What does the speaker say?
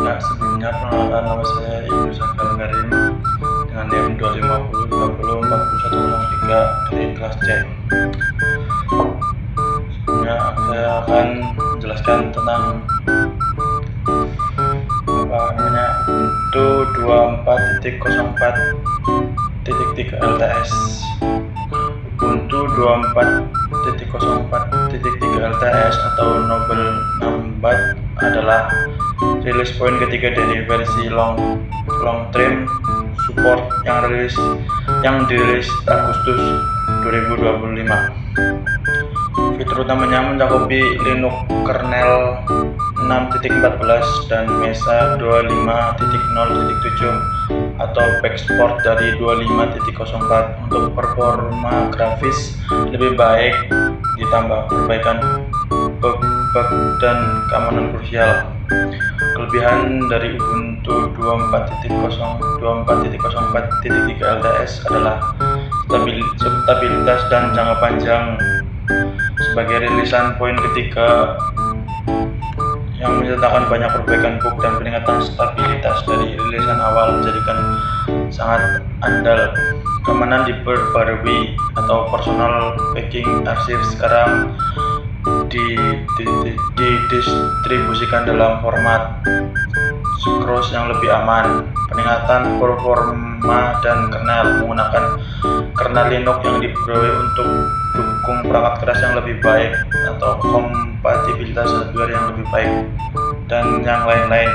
Ya, sebelumnya perkenalkan, nama saya Ibu Sakal Karim dengan NIM 250304103 dari kelas C. Sebelumnya saya akan menjelaskan tentang Ubuntu 24.04.3 LTS. Ubuntu 24.04.3 LTS atau Noble Numbat adalah rilis poin ketiga dari versi long term support yang dirilis Agustus 2025. Fitur utamanya mencakupi Linux kernel 6.14 dan Mesa 25.0.7 atau backport dari 25.04 untuk performa grafis lebih baik, ditambah perbaikan bug dan keamanan krusial. Kelebihan dari Ubuntu 24.04.3 LTS adalah stabilitas dan jangka panjang. Sebagai rilisan poin ketiga yang menyertakan banyak perbaikan bug dan peningkatan stabilitas dari rilisan awal menjadikan sangat andal. Keamanan diperbarui atau personal backing arsip sekarang didistribusikan dalam format sucrose yang lebih aman. Peningkatan performa dan kernel menggunakan kernel Linux yang diperbarui untuk dukung perangkat keras yang lebih baik atau kompatibilitas hardware yang lebih baik dan yang lain-lain.